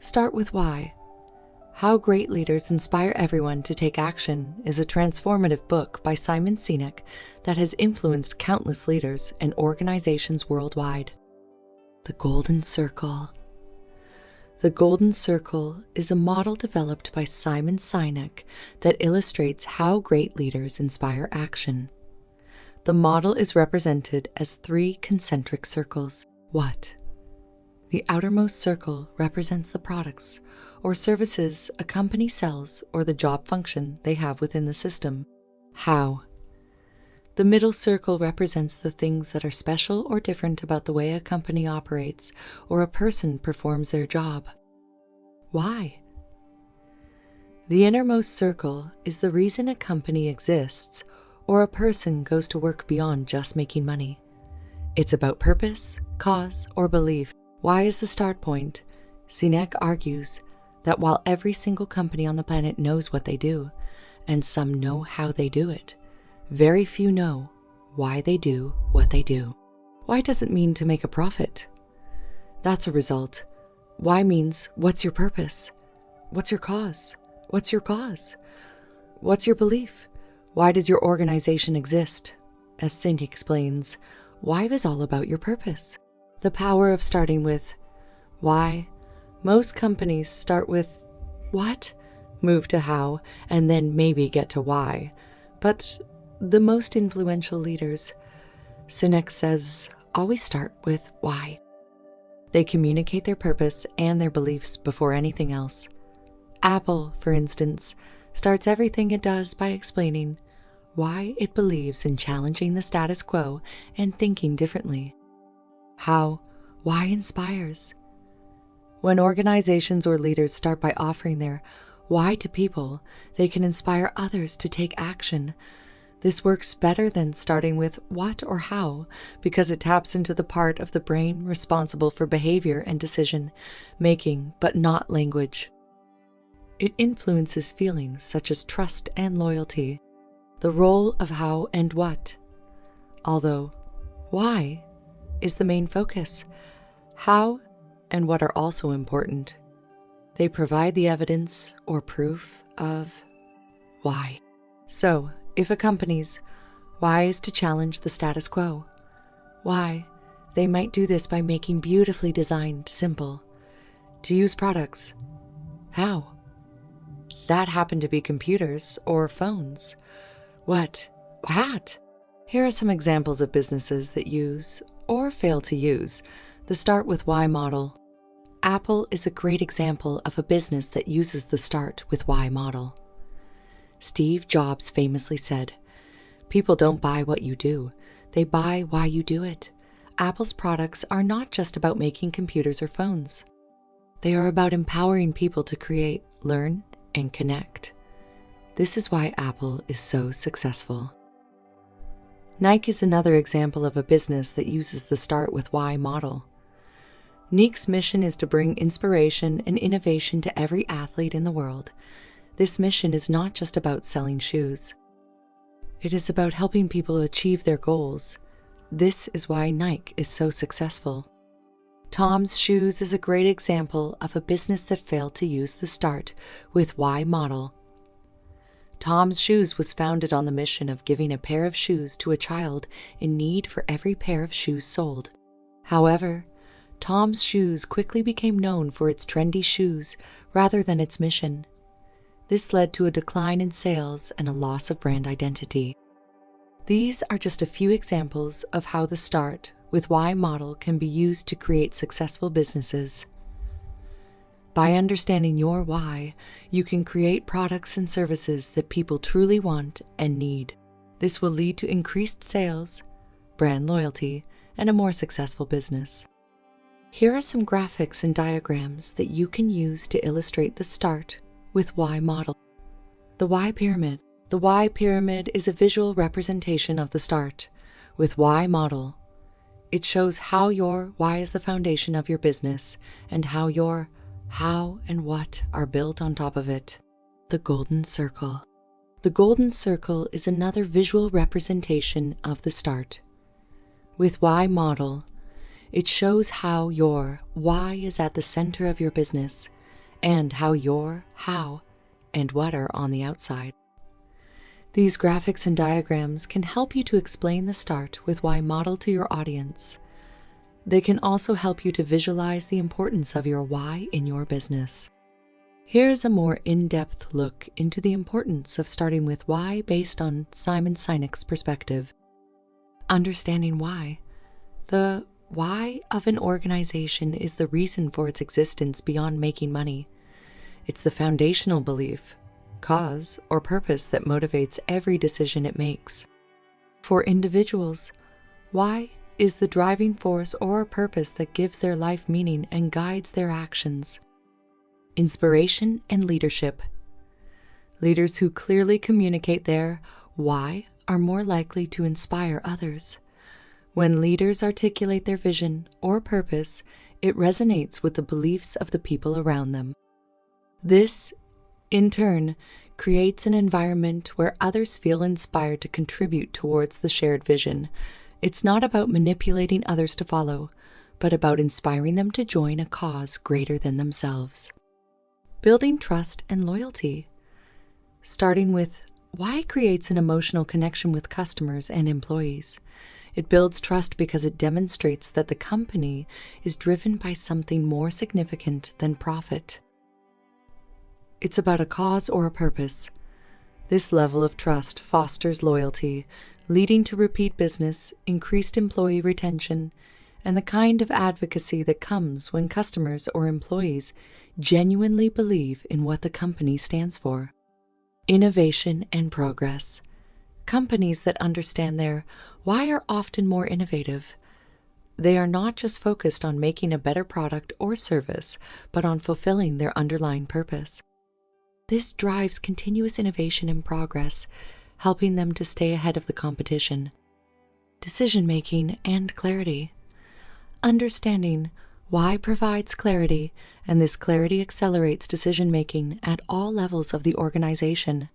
Start with why. How Great Leaders Inspire Everyone to Take Action is a transformative book by Simon Sinek that has influenced countless leaders and organizations worldwide. The Golden Circle. The Golden Circle is a model developed by Simon Sinek that illustrates how great leaders inspire action. The model is represented as 3 concentric circles. What? The outermost circle represents the products or services a company sells or the job function they have within the system. How? The middle circle represents the things that are special or different about the way a company operates or a person performs their job. Why? The innermost circle is the reason a company exists or a person goes to work beyond just making money. It's about purpose, cause, or belief. Why is the start point? Sinek argues that while every single company on the planet knows what they do, and some know how they do it, very few know why they do what they do. Why doesn't mean to make a profit. That's a result. Why means, what's your purpose? What's your cause? What's your cause? What's your belief? Why does your organization exist? As Sinek explains, why is all about your purpose. The power of starting with why. Most companies start with what, move to how, and then maybe get to why. But the most influential leaders, Sinek says, always start with why. They communicate their purpose and their beliefs before anything else. Apple, for instance, starts everything it does by explaining why it believes in challenging the status quo and thinking differently. How, why inspires. When organizations or leaders start by offering their why to people, they can inspire others to take action. This works better than starting with what or how because it taps into the part of the brain responsible for behavior and decision making, but not language. It influences feelings such as trust and loyalty, the role of how and what. Although why is the main focus, how and what are also important. They provide the evidence or proof of why. So, if a company's why is to challenge the status quo, why, they might do this by making beautifully designed, simple, to use products. How? That happen to be computers or phones. What? Here are some examples of businesses that use or fail to use the start with why model. Apple is a great example of a business that uses the start with why model. Steve Jobs famously said, "People don't buy what you do, they buy why you do it." Apple's products are not just about making computers or phones. They are about empowering people to create, learn, and connect. This is why Apple is so successful. Nike is another example of a business that uses the start with why model. Nike's mission is to bring inspiration and innovation to every athlete in the world. This mission is not just about selling shoes. It is about helping people achieve their goals. This is why Nike is so successful. Tom's Shoes is a great example of a business that failed to use the start with why model. Tom's Shoes was founded on the mission of giving a pair of shoes to a child in need for every pair of shoes sold. However, Tom's Shoes quickly became known for its trendy shoes rather than its mission. This led to a decline in sales and a loss of brand identity. These are just a few examples of how the start with why model can be used to create successful businesses. By understanding your why, you can create products and services that people truly want and need. This will lead to increased sales, brand loyalty, and a more successful business. Here are some graphics and diagrams that you can use to illustrate the start with why model. The why pyramid. The why pyramid is a visual representation of the start with why model. It shows how your why is the foundation of your business and how your how and what are built on top of it. The Golden Circle. The Golden Circle is another visual representation of the start. With why model, it shows how your why is at the center of your business and how your how and what are on the outside. These graphics and diagrams can help you to explain the start with why model to your audience. They can also help you to visualize the importance of your why in your business. Here's a more in-depth look into the importance of starting with why based on Simon Sinek's perspective. Understanding why. The why of an organization is the reason for its existence beyond making money. It's the foundational belief, cause, or purpose that motivates every decision it makes. For individuals, why is the driving force or purpose that gives their life meaning and guides their actions. Inspiration and leadership. Leaders who clearly communicate their why are more likely to inspire others. When leaders articulate their vision or purpose, it resonates with the beliefs of the people around them. This, in turn, creates an environment where others feel inspired to contribute towards the shared vision. It's not about manipulating others to follow, but about inspiring them to join a cause greater than themselves. Building trust and loyalty. Starting with why creates an emotional connection with customers and employees. It builds trust because it demonstrates that the company is driven by something more significant than profit. It's about a cause or a purpose. This level of trust fosters loyalty, leading to repeat business, increased employee retention, and the kind of advocacy that comes when customers or employees genuinely believe in what the company stands for. Innovation and progress. Companies that understand their why are often more innovative. They are not just focused on making a better product or service, but on fulfilling their underlying purpose. This drives continuous innovation and progress, helping them to stay ahead of the competition. Decision-making and clarity. Understanding why provides clarity, and this clarity accelerates decision-making at all levels of the organization.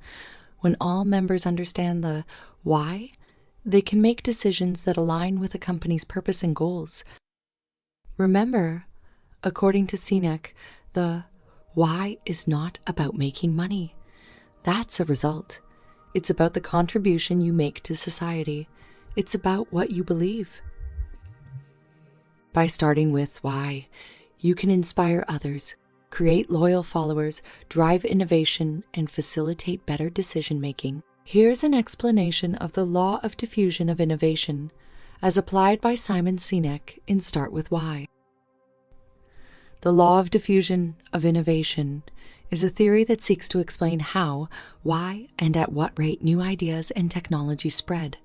When all members understand the why, they can make decisions that align with a company's purpose and goals. Remember, according to Sinek, the why is not about making money. That's a result. It's about the contribution you make to society. It's about what you believe. By starting with why, you can inspire others, create loyal followers, drive innovation, and facilitate better decision-making. Here's an explanation of the law of diffusion of innovation, as applied by Simon Sinek in Start With Why. The law of diffusion of innovation is a theory that seeks to explain how, why, and at what rate new ideas and technology spread.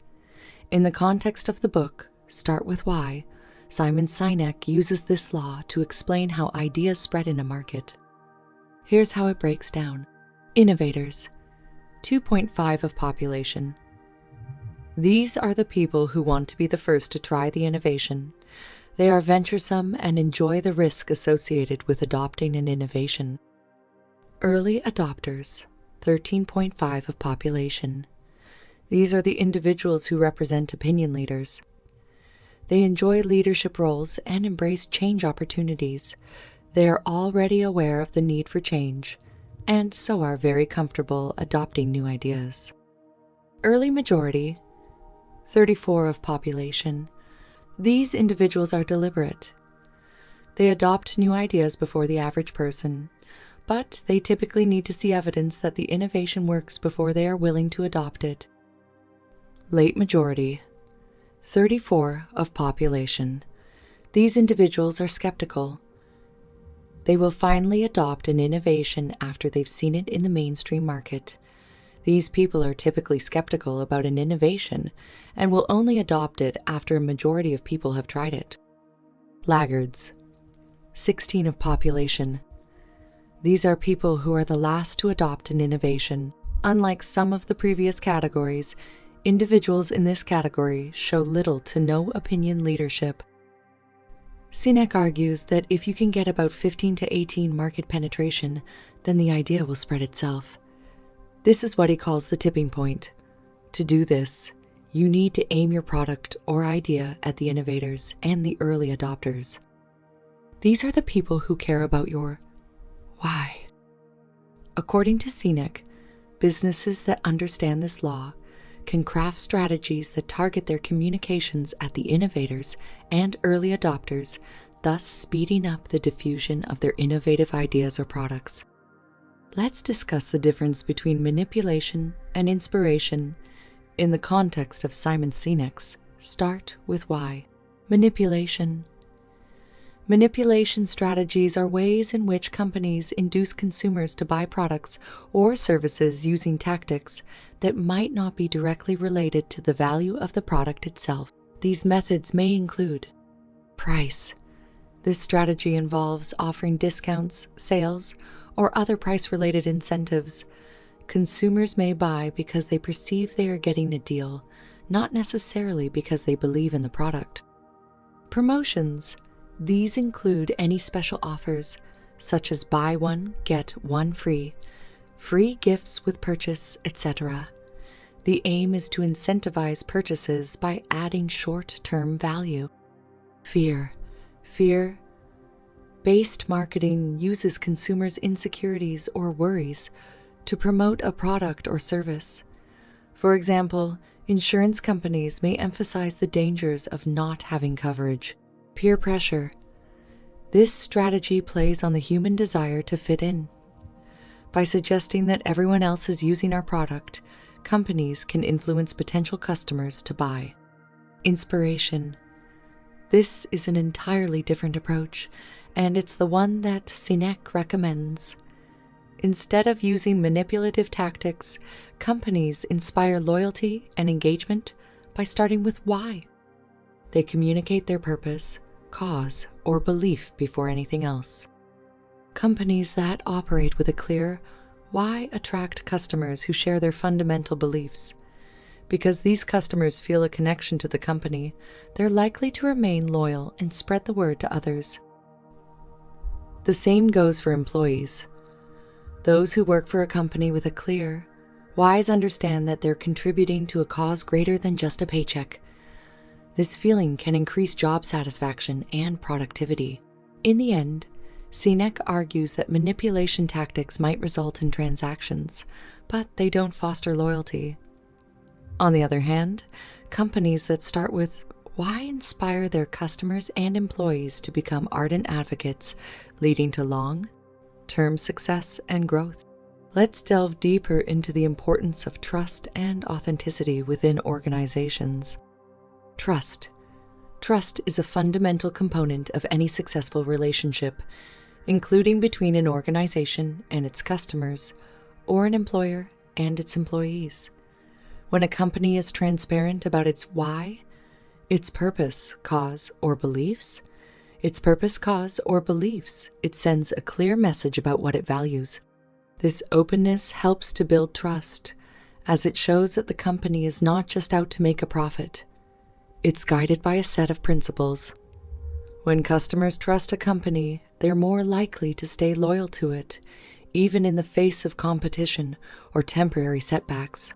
In the context of the book, Start With Why, Simon Sinek uses this law to explain how ideas spread in a market. Here's how it breaks down. Innovators, 2.5 of population. These are the people who want to be the first to try the innovation. They are venturesome and enjoy the risk associated with adopting an innovation. Early adopters, 13.5 of population. These are the individuals who represent opinion leaders. They enjoy leadership roles and embrace change opportunities. They are already aware of the need for change, and so are very comfortable adopting new ideas. Early majority, 34 of population. These individuals are deliberate. They adopt new ideas before the average person, but they typically need to see evidence that the innovation works before they are willing to adopt it. Late majority, 34 of population. These individuals are skeptical. They will finally adopt an innovation after they've seen it in the mainstream market. These people are typically skeptical about an innovation and will only adopt it after a majority of people have tried it. Laggards, 16 of population. These are people who are the last to adopt an innovation. Unlike some of the previous categories, individuals in this category show little to no opinion leadership. Sinek argues that if you can get about 15 to 18 market penetration, then the idea will spread itself. This is what he calls the tipping point. To do this, you need to aim your product or idea at the innovators and the early adopters. These are the people who care about your why. According to Sinek, businesses that understand this law can craft strategies that target their communications at the innovators and early adopters, thus speeding up the diffusion of their innovative ideas or products. Let's discuss the difference between manipulation and inspiration in the context of Simon Sinek's Start with Why. Manipulation. Manipulation strategies are ways in which companies induce consumers to buy products or services using tactics that might not be directly related to the value of the product itself. These methods may include price. This strategy involves offering discounts, sales, or other price-related incentives. Consumers may buy because they perceive they are getting a deal, not necessarily because they believe in the product. Promotions. These include any special offers, such as buy one, get one free, free gifts with purchase, etc. The aim is to incentivize purchases by adding short-term value. Fear. Fear-based marketing uses consumers' insecurities or worries to promote a product or service. For example, insurance companies may emphasize the dangers of not having coverage. Peer pressure. This strategy plays on the human desire to fit in. By suggesting that everyone else is using our product, companies can influence potential customers to buy. Inspiration. This is an entirely different approach, and it's the one that Sinek recommends. Instead of using manipulative tactics, companies inspire loyalty and engagement by starting with why. They communicate their purpose, cause, or belief before anything else. Companies that operate with a clear why attract customers who share their fundamental beliefs. Because these customers feel a connection to the company, they're likely to remain loyal and spread the word to others. The same goes for employees. Those who work for a company with a clear whys understand that they're contributing to a cause greater than just a paycheck. This feeling can increase job satisfaction and productivity. In the end, Sinek argues that manipulation tactics might result in transactions, but they don't foster loyalty. On the other hand, companies that start with why inspire their customers and employees to become ardent advocates, leading to long-term success and growth. Let's delve deeper into the importance of trust and authenticity within organizations. Trust. Trust is a fundamental component of any successful relationship, including between an organization and its customers, or an employer and its employees. When a company is transparent about its why, its purpose, cause, or beliefs, it sends a clear message about what it values. This openness helps to build trust, as it shows that the company is not just out to make a profit. It's guided by a set of principles. When customers trust a company, they're more likely to stay loyal to it, even in the face of competition or temporary setbacks.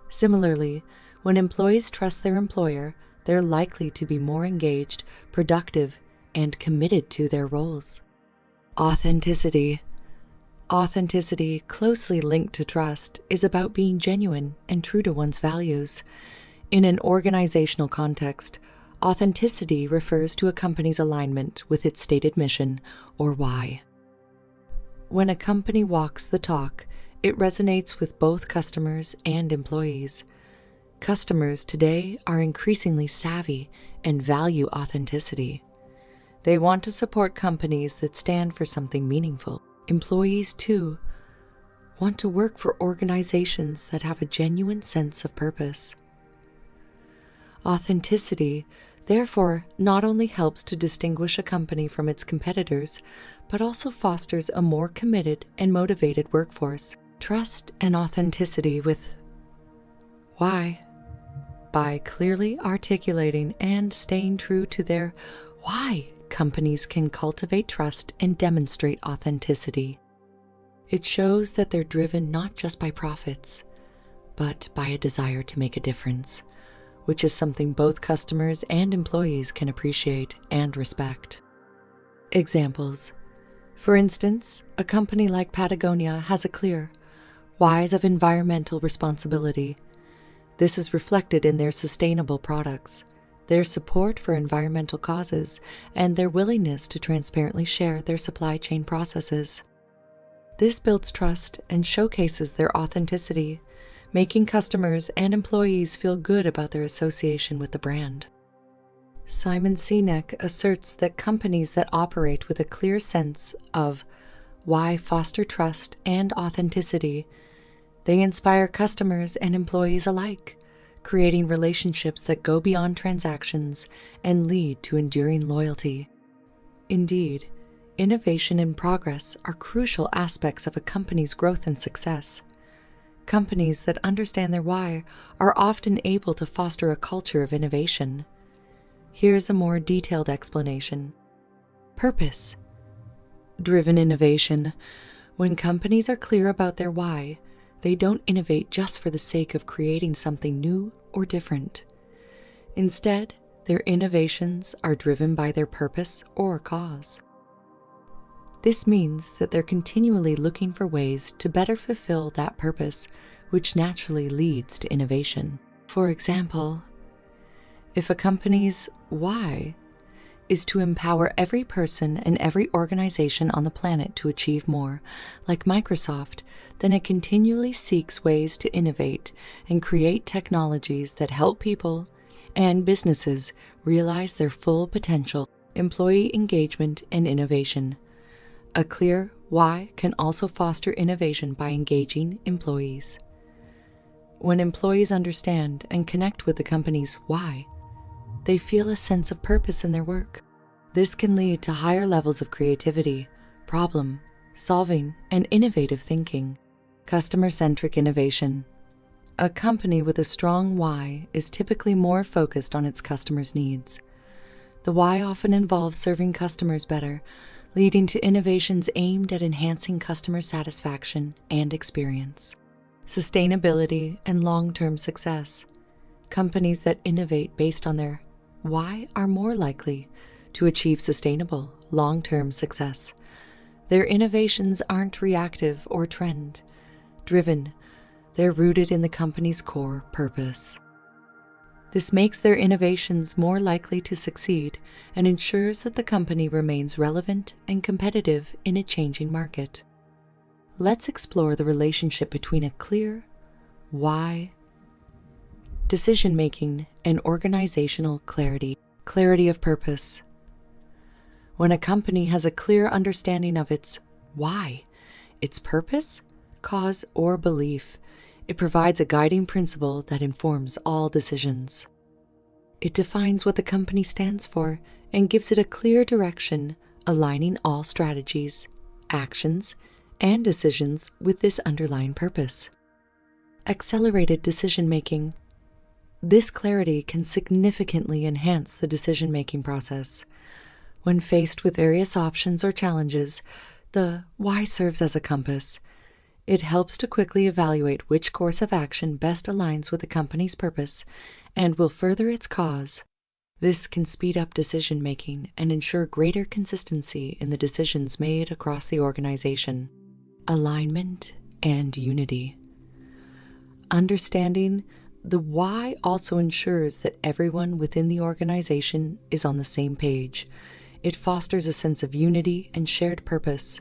Similarly, when employees trust their employer, they're likely to be more engaged, productive, and committed to their roles. Authenticity. Authenticity, closely linked to trust, is about being genuine and true to one's values. In an organizational context, authenticity refers to a company's alignment with its stated mission or why. When a company walks the talk, it resonates with both customers and employees. Customers today are increasingly savvy and value authenticity. They want to support companies that stand for something meaningful. Employees, too, want to work for organizations that have a genuine sense of purpose. Authenticity, therefore, not only helps to distinguish a company from its competitors, but also fosters a more committed and motivated workforce. Trust and authenticity with why. By clearly articulating and staying true to their why, companies can cultivate trust and demonstrate authenticity. It shows that they're driven not just by profits, but by a desire to make a difference, which is something both customers and employees can appreciate and respect. Examples. For instance, a company like Patagonia has a clear whys of environmental responsibility. This is reflected in their sustainable products, their support for environmental causes, and their willingness to transparently share their supply chain processes. This builds trust and showcases their authenticity, making customers and employees feel good about their association with the brand. Simon Sinek asserts that companies that operate with a clear sense of why foster trust and authenticity. They inspire customers and employees alike, creating relationships that go beyond transactions and lead to enduring loyalty. Indeed, innovation and progress are crucial aspects of a company's growth and success. Companies that understand their why are often able to foster a culture of innovation. Here's a more detailed explanation. Purpose-driven innovation. When companies are clear about their why, they don't innovate just for the sake of creating something new or different. Instead, their innovations are driven by their purpose or cause. This means that they're continually looking for ways to better fulfill that purpose, which naturally leads to innovation. For example, if a company's why is to empower every person and every organization on the planet to achieve more, like Microsoft, then it continually seeks ways to innovate and create technologies that help people and businesses realize their full potential. Employee engagement and innovation. A clear why can also foster innovation by engaging employees. When employees understand and connect with the company's why, they feel a sense of purpose in their work. This can lead to higher levels of creativity, problem solving, and innovative thinking. Customer-centric innovation. A company with a strong why is typically more focused on its customers' needs. The why often involves serving customers better, leading to innovations aimed at enhancing customer satisfaction and experience. Sustainability and long-term success. Companies that innovate based on their why are more likely to achieve sustainable, long-term success. Their innovations aren't reactive or trend-driven. They're rooted in the company's core purpose. This makes their innovations more likely to succeed and ensures that the company remains relevant and competitive in a changing market. Let's explore the relationship between a clear why, decision-making, and organizational clarity. Clarity of purpose. When a company has a clear understanding of its why, its purpose, cause, or belief, it provides a guiding principle that informs all decisions. It defines what the company stands for and gives it a clear direction, aligning all strategies, actions, and decisions with this underlying purpose. Accelerated decision-making. This clarity can significantly enhance the decision-making process. When faced with various options or challenges, the why serves as a compass. It helps to quickly evaluate which course of action best aligns with the company's purpose and will further its cause. This can speed up decision-making and ensure greater consistency in the decisions made across the organization. Alignment and unity. Understanding the why also ensures that everyone within the organization is on the same page. It fosters a sense of unity and shared purpose,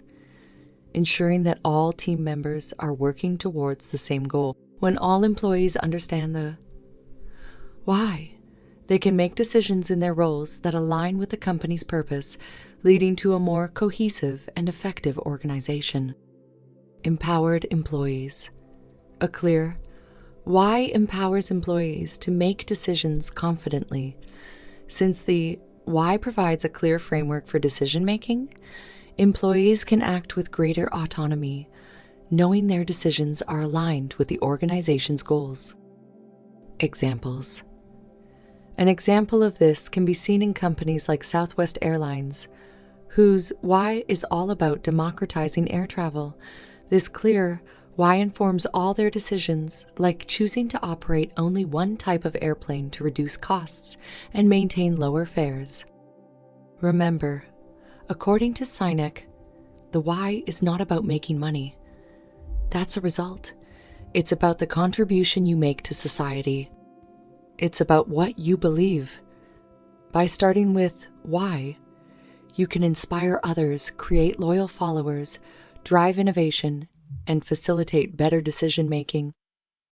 ensuring that all team members are working towards the same goal. When all employees understand the why, they can make decisions in their roles that align with the company's purpose, leading to a more cohesive and effective organization. Empowered employees. A clear why empowers employees to make decisions confidently. Since the why provides a clear framework for decision-making, employees can act with greater autonomy, knowing their decisions are aligned with the organization's goals. Examples. An example of this can be seen in companies like Southwest Airlines, whose why is all about democratizing air travel. This clear why informs all their decisions, like choosing to operate only one type of airplane to reduce costs and maintain lower fares. Remember, according to Sinek, the why is not about making money. That's a result. It's about the contribution you make to society. It's about what you believe. By starting with why, you can inspire others, create loyal followers, drive innovation, and facilitate better decision-making.